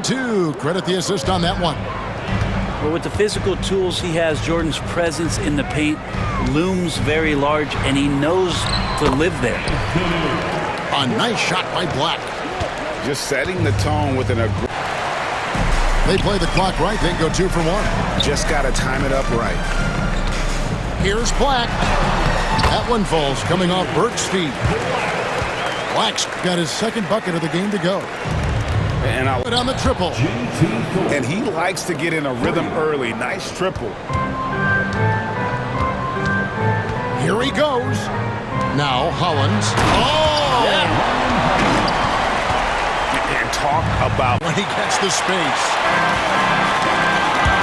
22. Credit the assist on that one. Well, with the physical tools he has, Jordan's presence in the paint looms very large, and he knows to live there. A nice shot by Black. Just setting the tone with an They play the clock right, then go 2 for 1. Just got to time it up right. Here's Black. That one falls, coming off Burke's feet. Black's got his second bucket of the game to go. And on the triple. And he likes to get in a rhythm early. Nice triple. Here he goes. Now Hollins. Oh! Yeah. And talk about when he gets the space.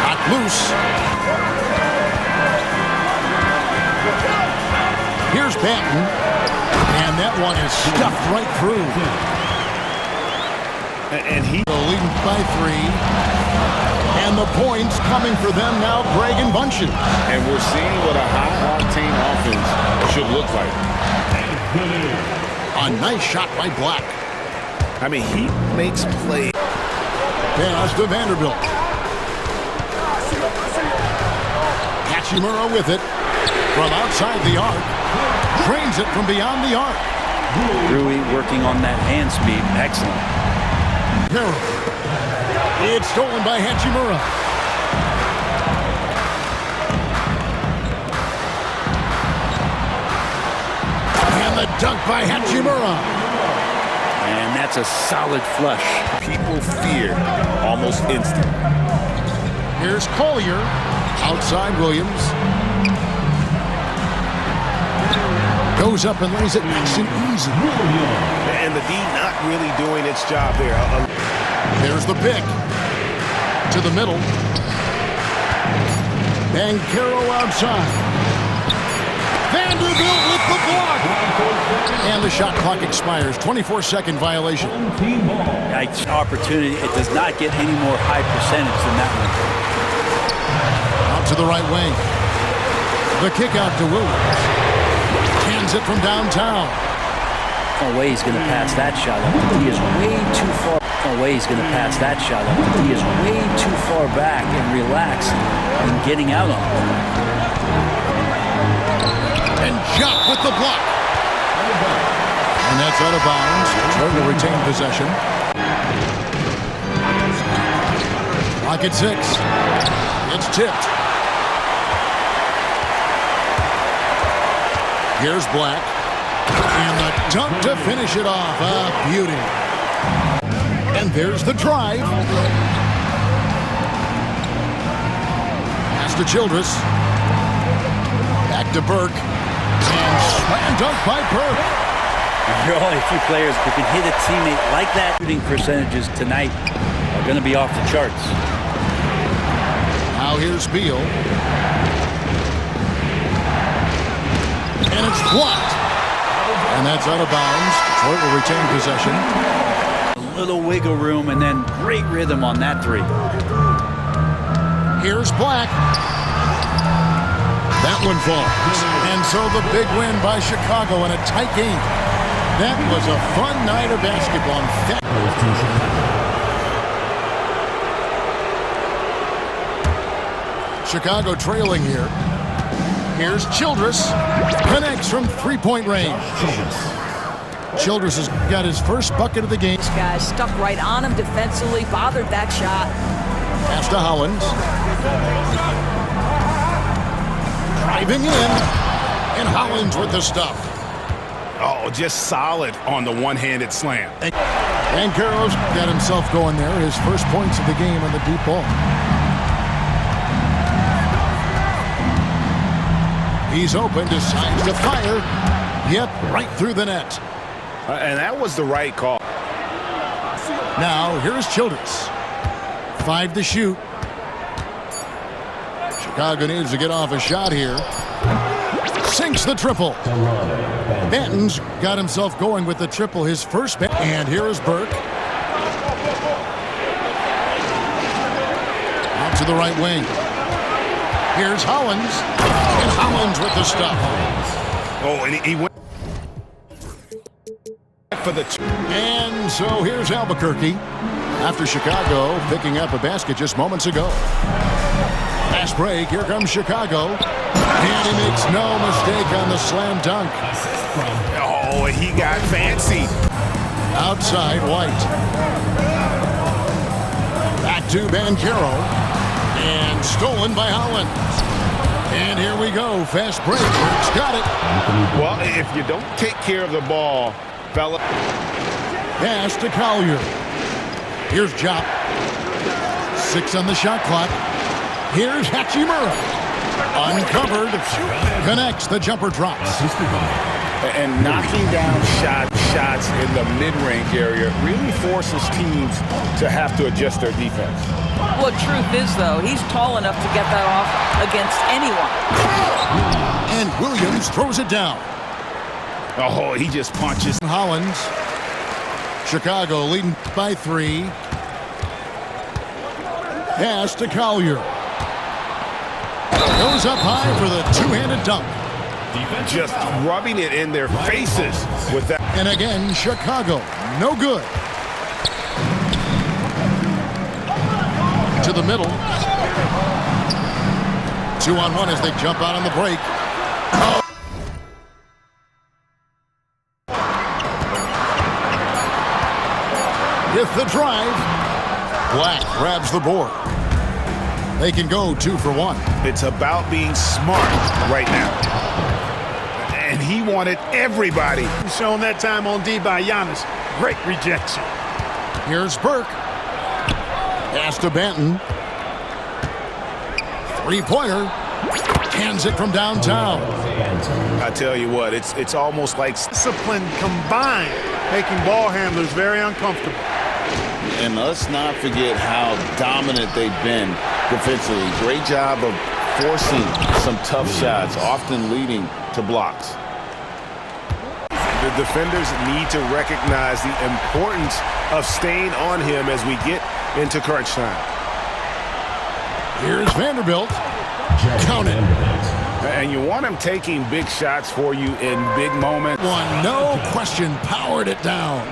Not loose. Here's Banton. And that one is stuffed right through. And he leading by 3. And the points coming for them now, Greg and Bunchen. And we're seeing what a high-octane offense should look like. A nice shot by Black. I mean, he makes plays. Pass to Vanderbilt. Hachimura with it. From outside the arc. Trains it from beyond the arc. Rui working on that hand speed. Excellent. It's stolen by Hachimura. And the dunk by Hachimura. And that's a solid flush. People fear almost instant. Here's Collier. Outside Williams. Goes up and lays it nice and easy. And the D not really doing its job there. There's the pick. To the middle. Bancaro outside. Vanderbilt with the block. And the shot clock expires. 24-second violation. Nice opportunity. It does not get any more high percentage than that one. Out to the right wing. The kick out to Williams. Hands it from downtown. No way he's going to pass that shot up. The D is way too far. No way he's going to pass that shot up. The D is way too far back and relaxed and getting out on it. And Jock with the block. And that's out of bounds. Detroit will retain possession. Clock at 6. It's tipped. Here's Black. And the dunk to finish it off. A beauty. And there's the drive. Pass to Childress. Back to Burke. And slam dunk by Burke. There are only a few players who can hit a teammate like that. Shooting percentages tonight are going to be off the charts. Now here's Beal. And it's blocked. And that's out of bounds. Detroit will retain possession. A little wiggle room and then great rhythm on that 3. Here's Black. That one falls. And so the big win by Chicago in a tight game. That was a fun night of basketball. Chicago trailing here. Here's Childress. Connects from three-point range. Childress has got his first bucket of the game. This guy stuck right on him defensively, bothered that shot. Pass to Hollins. Driving in. And Hollins with the stuff. Oh, just solid on the one-handed slam. And Carroll's got himself going there. His first points of the game on the deep ball. He's open, decides to fire. Yep, right through the net. And that was the right call. Now, here's Childress. 5 to shoot. Chicago needs to get off a shot here. Sinks the triple. Banton's got himself going with the triple, his first. And here is Burke. Out to the right wing. Here's Hollins. And Hollins with the stuff. Oh, and he went for the two. And so here's Albuquerque. After Chicago picking up a basket just moments ago. Fast break. Here comes Chicago. And he makes no mistake on the slam dunk. Oh, he got fancy. Outside White. Back to Banchero. And stolen by Holland. And here we go. Fast break. Burke's got it. Well, if you don't take care of the ball, fella. Pass to Collier. Here's Jop. 6 on the shot clock. Here's Hachimura. Uncovered. Connects. The jumper drops. And knocking down shots in the mid-range area really forces teams to have to adjust their defense. Well, truth is, though, he's tall enough to get that off against anyone. And Williams throws it down. Oh, he just punches. Hollins. Chicago leading by 3. Pass to Collier. Goes up high for the two-handed dunk. Just rubbing it in their faces with that. And again, Chicago. No good. To the middle. 2-on-1 as they jump out on the break. Oh. With the drive. Black grabs the board. They can go 2 for 1. It's about being smart right now. And he wanted everybody. Shown that time on D by Giannis. Great rejection. Here's Burke. Pass to Banton. Three-pointer. Hands it from downtown. I tell you what, it's almost like Discipline combined, making ball handlers very uncomfortable. And let's not forget how dominant they've been defensively. Great job of forcing some tough shots, often leading to blocks. The defenders need to recognize the importance of staying on him as we get into crunch time. Here's Vanderbilt. Count it. And you want him taking big shots for you in big moments. One, no question, powered it down.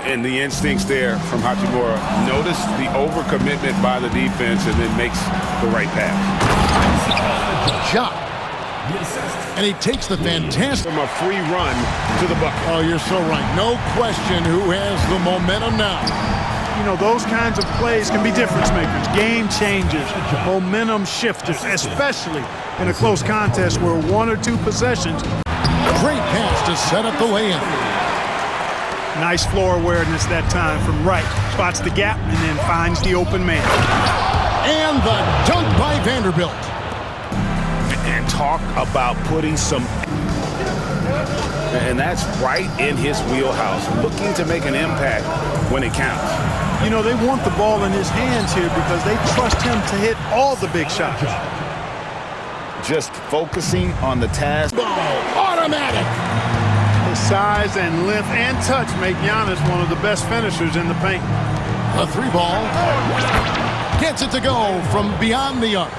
And the instincts there from Hachimura. Notice the overcommitment by the defense and then makes the right pass. Shot. And he takes the fantastic. From a free run to the bucket. Oh, you're so right. No question who has the momentum now. You know, those kinds of plays can be difference makers, game changers, momentum shifters, especially in a close contest where 1 or 2 possessions. Great pass to set up the lay-in. Nice floor awareness that time from right. Spots the gap and then finds the open man. And the dunk by Vanderbilt. And talk about putting some. And that's right in his wheelhouse. Looking to make an impact when it counts. You know, they want the ball in his hands here because they trust him to hit all the big shots. Just focusing on the task. Ball automatic. His size and length and touch make Giannis one of the best finishers in the paint. The 3-ball. Gets it to go from beyond the arc.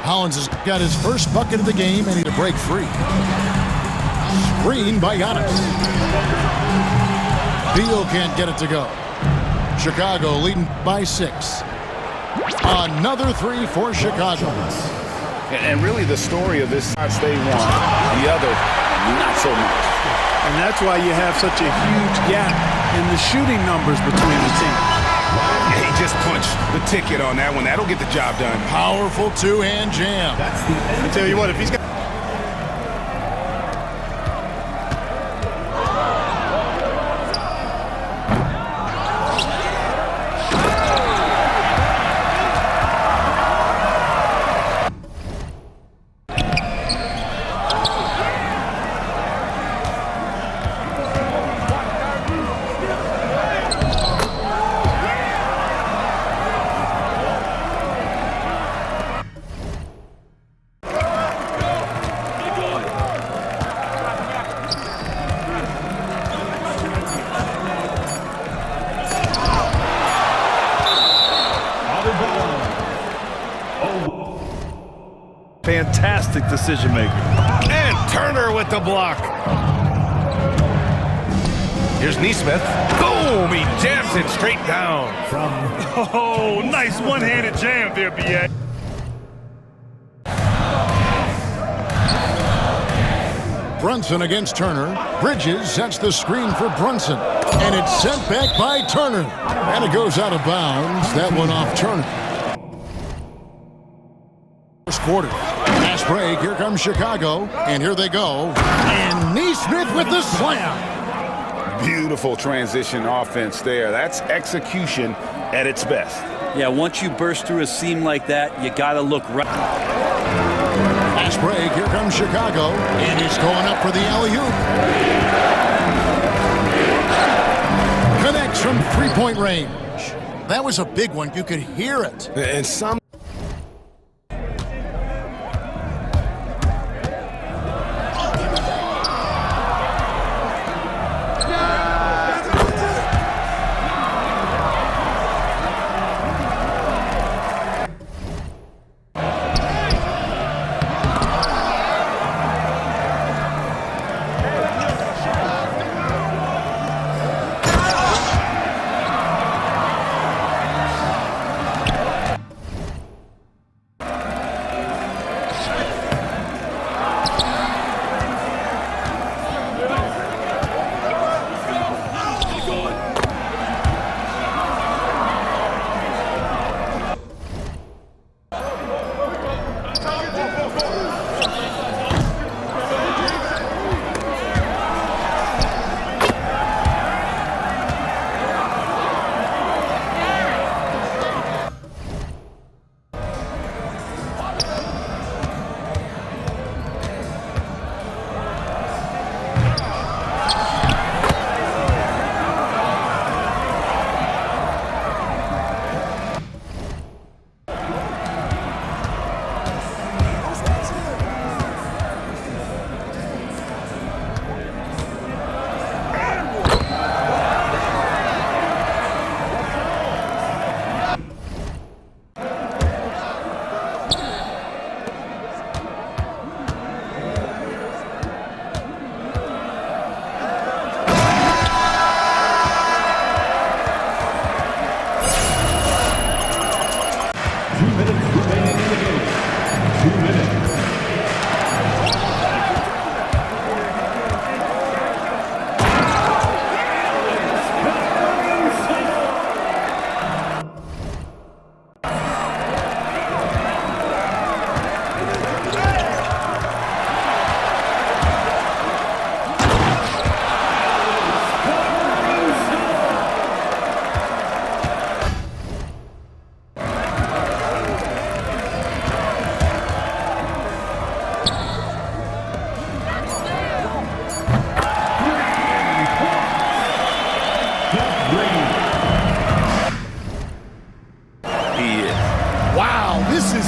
Hollins has got his first bucket of the game and he's to break free. Screen by Giannis. Beal can't get it to go. Chicago leading by 6. Another 3 for Chicago. And really the story of this shots they won, the other not so much. And that's why you have such a huge gap in the shooting numbers between the teams. Yeah, he just punched the ticket on that one. That'll get the job done. Powerful two-hand jam. I tell you what, if he's got fantastic decision maker. And Turner with the block. Here's Neesmith. Boom! He jams it straight down. Oh, nice one-handed jam there, B.A. Brunson against Turner. Bridges sets the screen for Brunson. And it's sent back by Turner. And it goes out of bounds. That one off Turner. First quarter. Pass break. Here comes Chicago. And here they go. And Neesmith with the slam. Beautiful transition offense there. That's execution at its best. Yeah, once you burst through a seam like that, you got to look right. Pass break. Here comes Chicago. And he's going up for the alley-oop. Connects from three-point range. That was a big one. You could hear it. And some.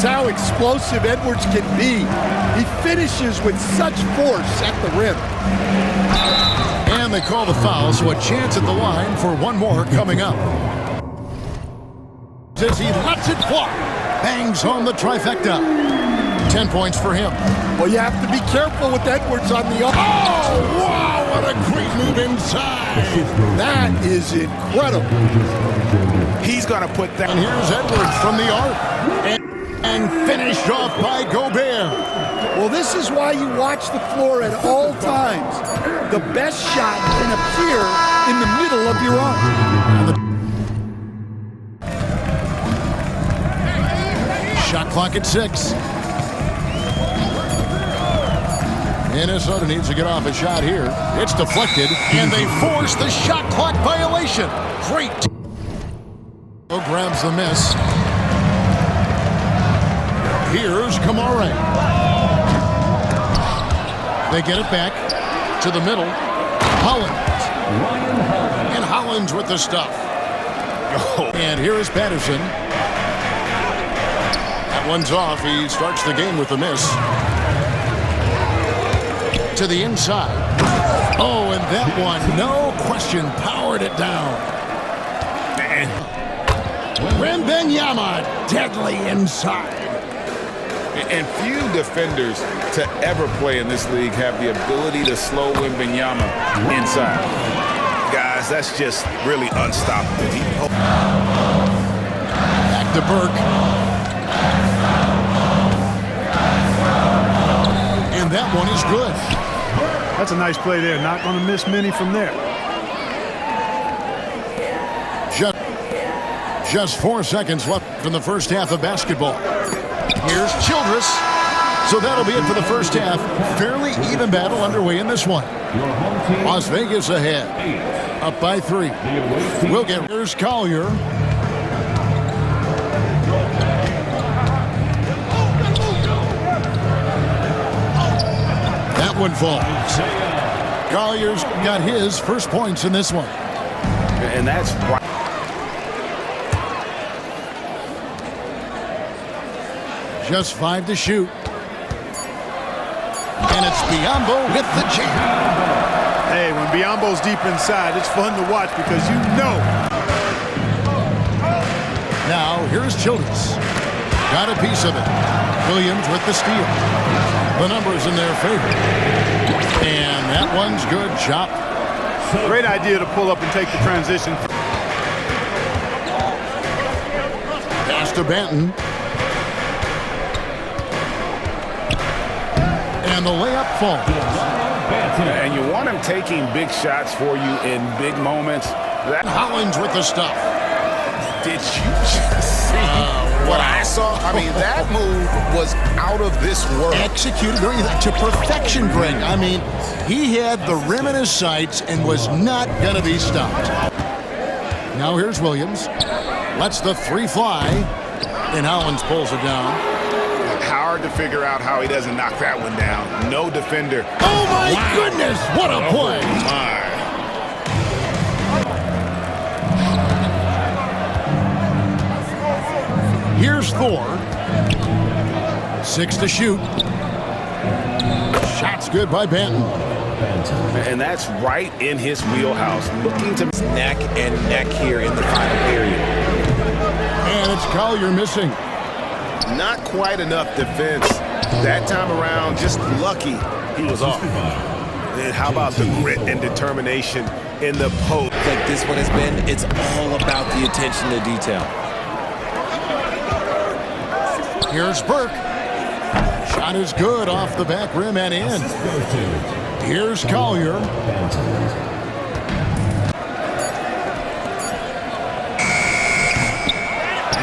How explosive Edwards can be. He finishes with such force at the rim. And they call the foul, so a chance at the line for one more coming up. As he lets it fly, bangs home the trifecta. 10 points for him. Well, you have to be careful with Edwards on the... Oh, wow, what a great move inside. That is incredible. He's going to put that... And here's Edwards from the arc. And finished off by Gobert. Well, this is why you watch the floor at all times. The best shot can appear in the middle of your arm. Shot clock at 6. Minnesota needs to get off a shot here. It's deflected, and they force the shot clock violation. Great. Grabs the miss. Here's Kamara. They get it back to the middle. Hollins. And Hollins with the stuff. And here is Patterson. That one's off. He starts the game with a miss. To the inside. Oh, and that one, no question, powered it down. Wembanyama, deadly inside. And few defenders to ever play in this league have the ability to slow Wembanyama inside. guys, that's just really unstoppable. Back to Burke. And that one is good. That's a nice play there. Not going to miss many from there. Just 4 seconds left in the first half of basketball. Here's Childress. So that'll be it for the first half. Fairly even battle underway in this one. Las Vegas ahead. Up by 3. We'll get. Here's Collier. That one falls. Collier's got his first points in this one. And that's right. Just 5 to shoot. And it's Biyombo with the jam. Hey, when Biyombo's deep inside, it's fun to watch because you know. Now, here's Childress. Got a piece of it. Williams with the steal. The numbers in their favor. And that one's good. Chop. Great idea to pull up and take the transition. Pass to Banton. And the layup falls. And you want him taking big shots for you in big moments. Hollins with the stuff. Did you just see what I saw? I mean, that move was out of this world. Executed to perfection, Greg. I mean, he had the rim in his sights and was not going to be stopped. Now here's Williams. Lets the 3 fly. And Hollins pulls it down. Hard to figure out how he doesn't knock that one down. No defender. Oh, my goodness. What a play. My. Here's Thor. 6 to shoot. Shot's good by Banton. And that's right in his wheelhouse. Looking to neck and neck here in the final period. And it's Collier missing. Not quite enough defense that time around. Just lucky he was off. And how about the grit and determination in the post? Like this one has been, it's all about the attention to detail. Here's Burke. Shot is good off the back rim and in. Here's Collier.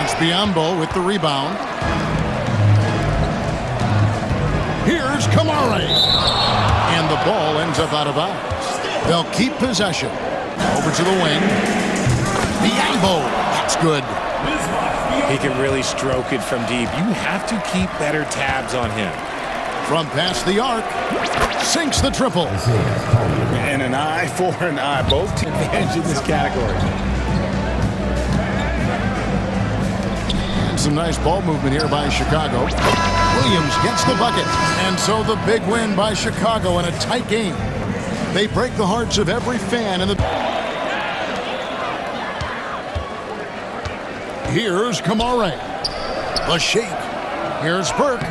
It's Biyombo with the rebound. Here's Kamare. And the ball ends up out of bounds. They'll keep possession. Over to the wing. Biyombo. That's good. He can really stroke it from deep. You have to keep better tabs on him. From past the arc. Sinks the triple. and an eye for an eye. Both take advantage in this category. Some nice ball movement here by Chicago. Williams gets the bucket. And so the big win by Chicago in a tight game. They break the hearts of every fan in the... Here's Kamare. The shake. Here's Burke.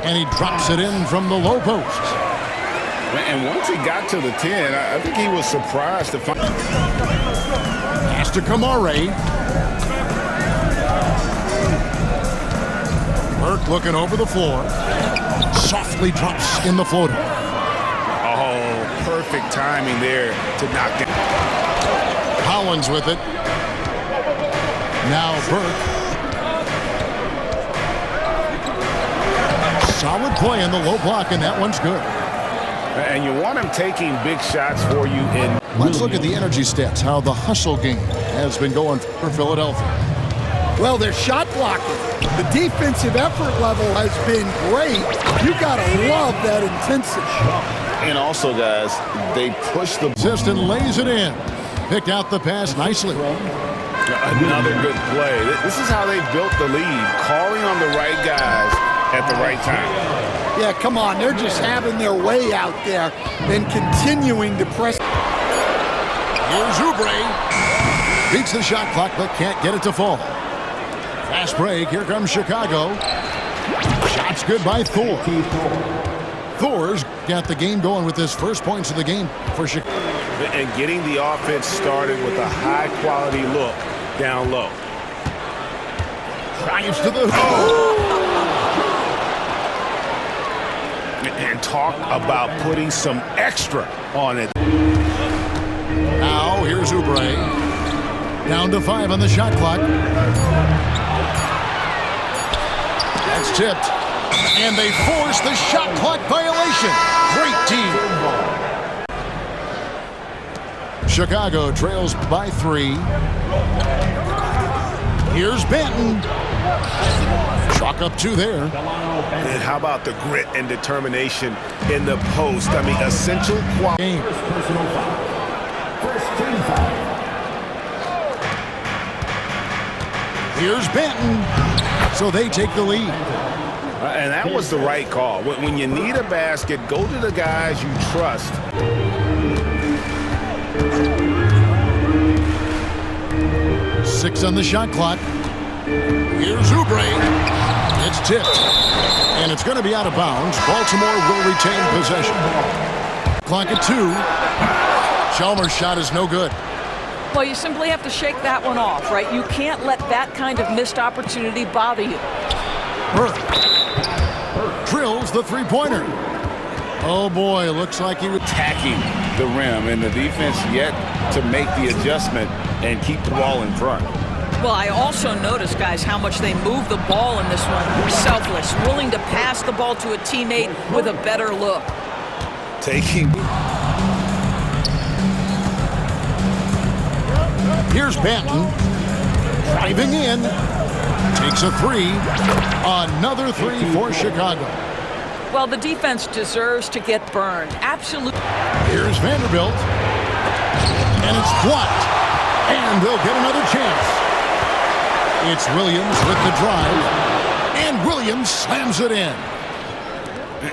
And he drops it in from the low post. And once he got to the 10, I think he was surprised to find... Pass to Kamare. Burke looking over the floor. Softly drops in the floater. Oh, perfect timing there to knock down. Collins with it. Now Burke. Solid play in the low block, and that one's good. And you want him taking big shots for you in... Let's look at the energy stats, how the hustle game has been going for Philadelphia. Well, their shot blocking. The defensive effort level has been great. You got to love that intensity. And also, guys, they push the... Assistant lays it in. Picked out the pass nicely. Another good play. This is how they built the lead, calling on the right guys at the right time. Yeah, come on. They're just having their way out there and continuing to press. Here's Oubre. Beats the shot clock, but can't get it to fall. Fast break. Here comes Chicago. Shot's good by Thor. Thor's got the game going with his first points of the game for Chicago. and getting the offense started with a high-quality look down low. Drives to the... And talk about putting some extra on it. Now, here's Oubre. Down to 5 on the shot clock. That's tipped. And they force the shot clock violation. Great team. Chicago trails by 3. Here's Benton. Chalk up 2 there. And how about the grit and determination in the post? I mean, essential quality. Here's Benton. So they take the lead. And that was the right call. When you need a basket, go to the guys you trust. Six on the shot clock. Here's Oubre. It's tipped. And it's going to be out of bounds. Baltimore will retain possession. Clock at 2. Chalmers' shot is no good. Well, you simply have to shake that one off, right? You can't let that kind of missed opportunity bother you. Burke drills the three-pointer. Oh, boy, looks like he was Attacking the rim, and the defense yet to make the adjustment and keep the ball in front. Well, I also noticed, guys, how much they move the ball in this one. Selfless, willing to pass the ball to a teammate with a better look. Taking. Here's Benton. Driving in. Takes a 3. Another 3 for Chicago. Well, the defense deserves to get burned. Absolutely. Here's Vanderbilt. And it's blocked. And they'll get another chance. It's Williams with the drive. And Williams slams it in.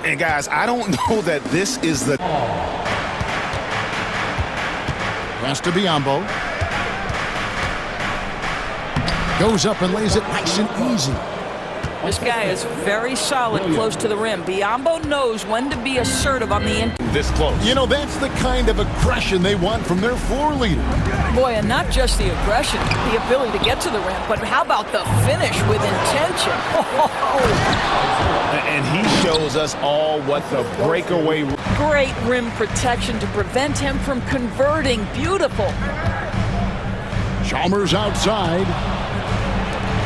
And guys, I don't know that this is the... Pass to Biombo. Goes up and lays it nice and easy. This guy is very solid close to the rim. Biombo knows when to be assertive on the end. This close. You know, that's the kind of aggression they want from their floor leader. Boy, and not just the aggression, the ability to get to the rim, but how about the finish with intention? And he shows us all what the breakaway... Great rim protection to prevent him from converting. Beautiful. Chalmers outside.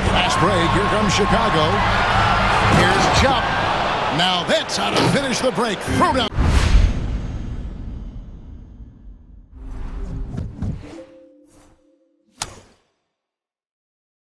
Fast break. Here comes Chicago. Here's Chop. Now that's how to finish the break. Throw down.